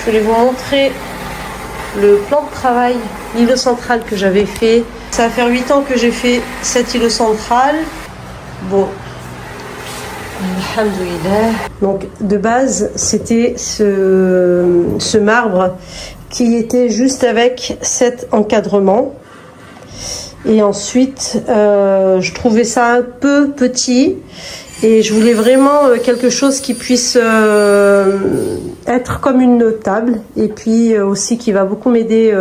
Je voulais vous montrer le plan de travail, l'îlot central que j'avais fait. Ça va faire 8 ans que j'ai fait cet îlot central. Bon, alhamdoulilah. Donc de base, c'était ce marbre qui était juste avec cet encadrement. Et ensuite, je trouvais ça un peu petit. Et je voulais vraiment quelque chose qui puisse être comme une table. Et puis aussi qui va beaucoup m'aider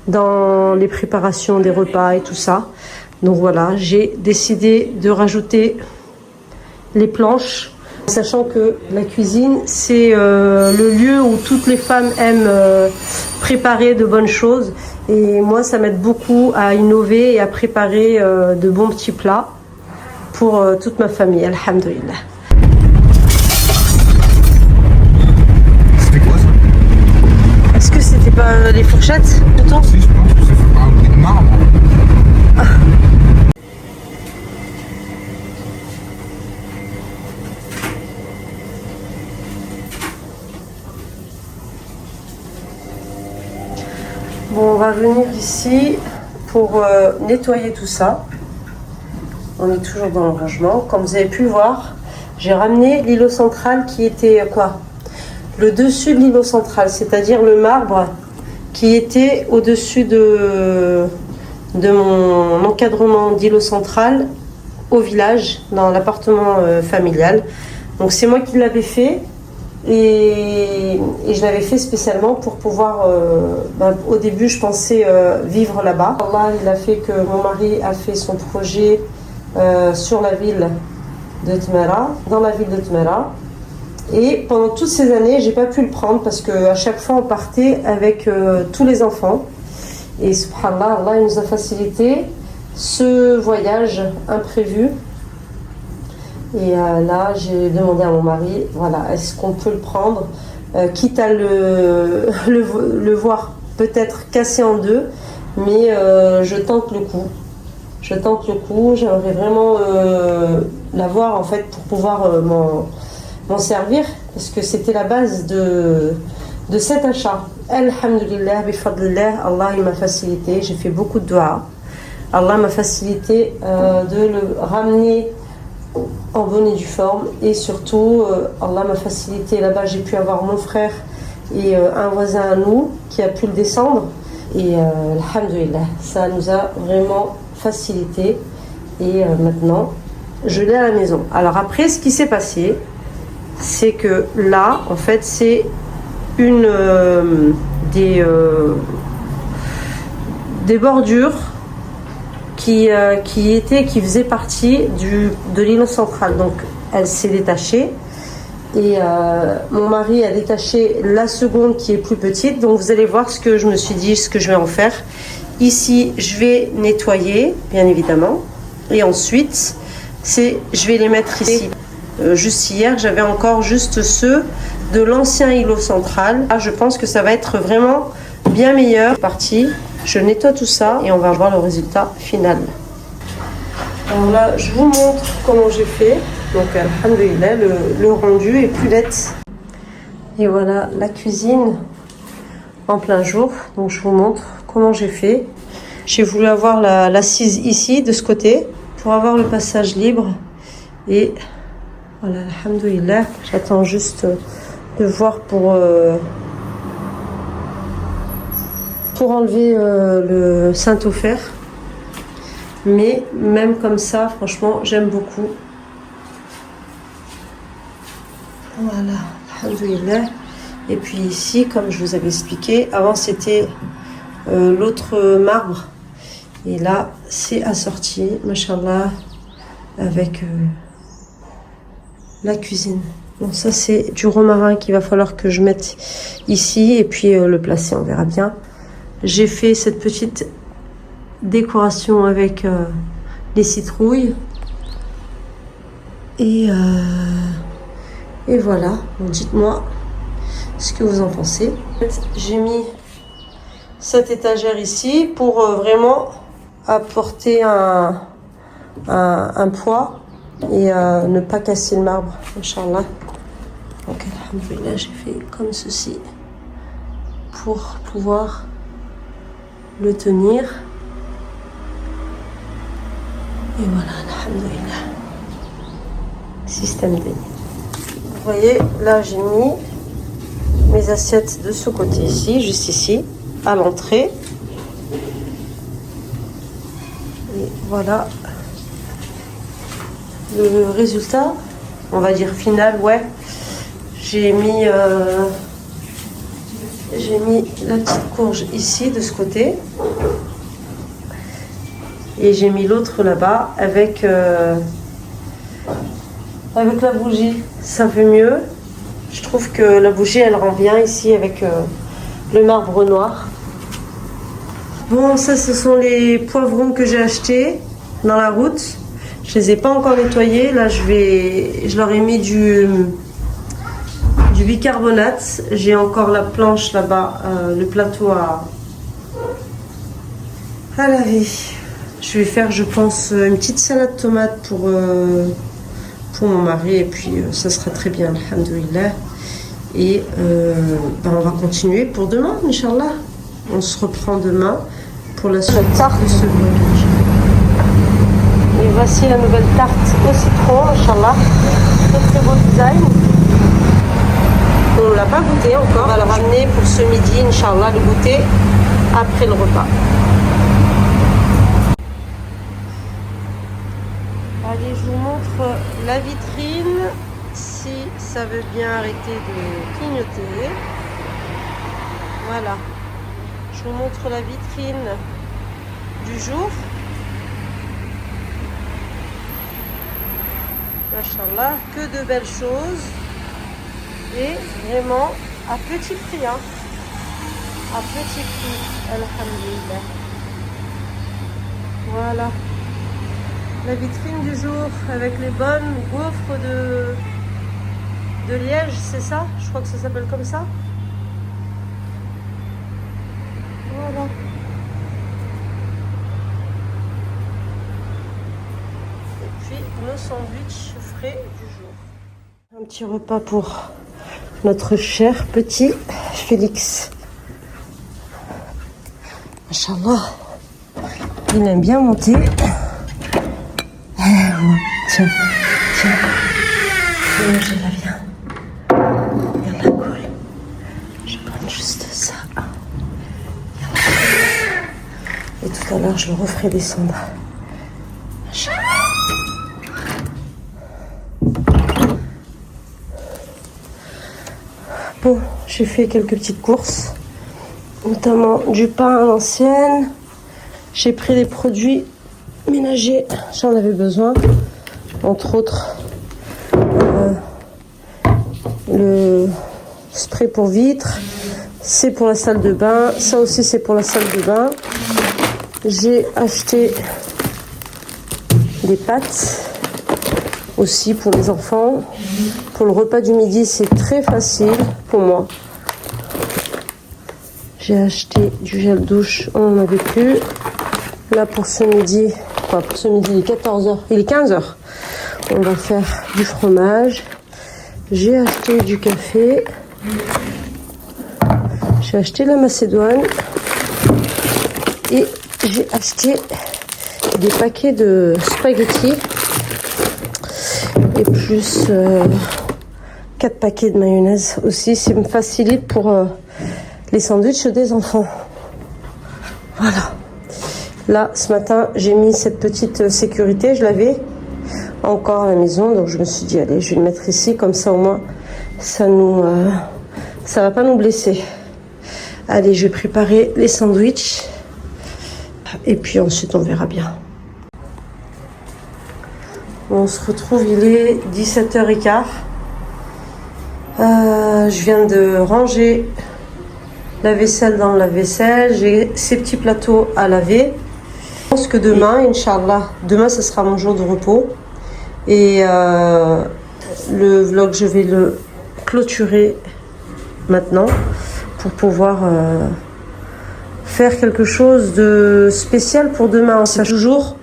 dans les préparations des repas et tout ça. Donc voilà, j'ai décidé de rajouter les planches. Sachant que la cuisine, c'est le lieu où toutes les femmes aiment préparer de bonnes choses. Et moi, ça m'aide beaucoup à innover et à préparer de bons petits plats pour toute ma famille, alhamdoulilah. C'était quoi ça? Est-ce que c'était pas les fourchettes plutôt? Si, je pense que c'est fait par un bruit de marbre. Bon, on va venir ici pour nettoyer tout ça. On est toujours dans le rangement. Comme vous avez pu voir, j'ai ramené l'îlot central qui était quoi? Le dessus de l'îlot central, c'est-à-dire le marbre qui était au-dessus de mon encadrement d'îlot central au village, dans l'appartement familial. Donc c'est moi qui l'avais fait. Et je l'avais fait spécialement pour pouvoir, au début je pensais vivre là-bas. Allah, il a fait que mon mari a fait son projet sur la ville de Tmera, dans la ville de Tmera. Et pendant toutes ces années, j'ai pas pu le prendre parce qu'à chaque fois on partait avec tous les enfants. Et subhanallah, Allah il nous a facilité ce voyage imprévu. Et là, j'ai demandé à mon mari, voilà, est-ce qu'on peut le prendre, quitte à le voir peut-être cassé en deux, mais je tente le coup. Je tente le coup, j'aimerais vraiment l'avoir en fait pour pouvoir m'en servir, parce que c'était la base de cet achat. Alhamdulillah, bifadlillah, Allah il m'a facilité, j'ai fait beaucoup de dua. Allah m'a facilité de le ramener en bonne et due forme, et surtout Allah m'a facilité. Là-bas j'ai pu avoir mon frère et un voisin à nous qui a pu le descendre, et alhamdoulilah, ça nous a vraiment facilité. Et maintenant je l'ai à la maison. Alors après, ce qui s'est passé, c'est que là en fait c'est une des bordures qui faisait partie de l'îlot central. Donc elle s'est détachée, et mon mari a détaché la seconde qui est plus petite. Donc vous allez voir ce que je me suis dit, ce que je vais en faire. Ici je vais nettoyer bien évidemment, et ensuite je vais les mettre ici. Juste hier j'avais encore juste ceux de l'ancien îlot central. Là je pense que ça va être vraiment bien meilleur. Parti. Je nettoie tout ça et on va voir le résultat final. Alors là, je vous montre comment j'ai fait. Donc, alhamdoulilah, le rendu est plus net. Et voilà la cuisine en plein jour. Donc, je vous montre comment j'ai fait. J'ai voulu avoir l'assise ici, de ce côté, pour avoir le passage libre. Et voilà, alhamdoulilah. J'attends juste de voir pour enlever le Saint-Ofer. Mais même comme ça, franchement, j'aime beaucoup. Voilà, alhamdoulilah. Et puis ici, comme je vous avais expliqué, avant c'était l'autre marbre. Et là, c'est assorti, machallah, avec la cuisine. Bon, ça c'est du romarin qu'il va falloir que je mette ici, et puis le placer, on verra bien. J'ai fait cette petite décoration avec les citrouilles. Et voilà. Donc, dites-moi ce que vous en pensez. J'ai mis cette étagère ici pour vraiment apporter un poids et ne pas casser le marbre, Inch'Allah. Donc, alhamdoulilah, j'ai fait comme ceci. pour pouvoir le tenir. Et voilà, alhamdoulilah. Système D. Vous voyez, là j'ai mis mes assiettes de ce côté ici, juste ici, à l'entrée. Et voilà le résultat, on va dire final, ouais. J'ai mis la petite courge ici, de ce côté. Et j'ai mis l'autre là-bas avec la bougie. Ça fait mieux. Je trouve que la bougie, elle rend bien ici avec le marbre noir. Bon, ça, ce sont les poivrons que j'ai achetés dans la route. Je les ai pas encore nettoyés. Là, je leur ai mis du bicarbonate. J'ai encore la planche là-bas, le plateau à laver. Je vais faire, je pense, une petite salade tomate pour mon mari. Et puis, ça sera très bien, alhamdoulilah. Et on va continuer pour demain, Inch'Allah. On se reprend demain pour la suite de ce vlog. Et voici la nouvelle tarte au citron, Inch'Allah. Très très beau design. On ne l'a pas goûté encore. On va le ramener pour ce midi, Inch'Allah, le goûter après le repas. Allez, je vous montre la vitrine. Si ça veut bien arrêter de clignoter. Voilà. Je vous montre la vitrine du jour. Machallah, que de belles choses. Et vraiment à petit prix. Hein. À petit prix. Alhamdulillah. Voilà. La vitrine du jour avec les bonnes gaufres de Liège, c'est ça? Je crois que ça s'appelle comme ça. Voilà. Et puis le sandwich frais du jour. Un petit repas pour notre cher petit Félix. Inch'Allah, il aime bien monter. Tiens, tiens. Je la viens. Regarde la colle. Je vais prendre juste ça. Et tout à l'heure, je le referai descendre. Bon, j'ai fait quelques petites courses, notamment du pain à l'ancienne. J'ai pris des produits ménagers, j'en avais besoin, entre autres le spray pour vitres, c'est pour la salle de bain, ça aussi c'est pour la salle de bain. J'ai acheté des pâtes aussi pour les enfants. Pour le repas du midi, c'est très facile pour moi. J'ai acheté du gel douche, on n'en avait plus. Là pour ce midi, pour ce midi, il est 14h, il est 15h. On va faire du fromage. J'ai acheté du café. J'ai acheté la macédoine. Et j'ai acheté des paquets de spaghettis. Et plus 4 paquets de mayonnaise aussi. Ça me facilite pour les sandwichs des enfants. Voilà. Là, ce matin, j'ai mis cette petite sécurité. Je l'avais encore à la maison. Donc, je me suis dit, allez, je vais le mettre ici. Comme ça, au moins, ça va pas nous blesser. Allez, je vais préparer les sandwichs. Et puis ensuite, on verra bien. On se retrouve, il est 17h15. Je viens de ranger la vaisselle dans le lave-vaisselle. J'ai ces petits plateaux à laver. Je pense que demain, Inch'Allah, demain, ce sera mon jour de repos. Et le vlog, je vais le clôturer maintenant pour pouvoir faire quelque chose de spécial pour demain. C'est toujours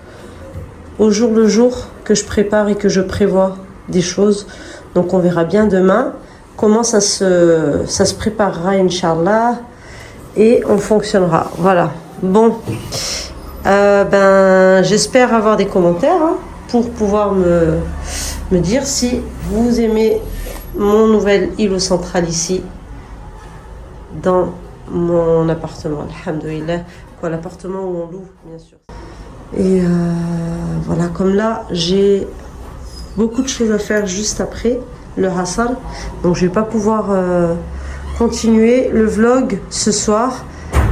au jour le jour que je prépare et que je prévois des choses. Donc on verra bien demain comment ça se préparera, Inch'Allah. et on fonctionnera. Voilà. Bon, j'espère avoir des commentaires pour pouvoir me dire si vous aimez mon nouvel îlot central ici dans mon appartement. Alhamdoulilah, quoi, l'appartement où on loue, bien sûr. Et voilà, comme là, j'ai beaucoup de choses à faire juste après le Hassal, donc je vais pas pouvoir continuer le vlog ce soir.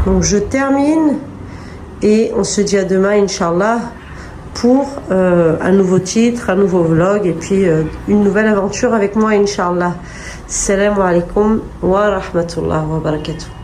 Donc je termine et on se dit à demain, Inch'Allah, pour un nouveau titre, un nouveau vlog et puis une nouvelle aventure avec moi, Inch'Allah. Salam alaikum wa rahmatullah wa barakatuh.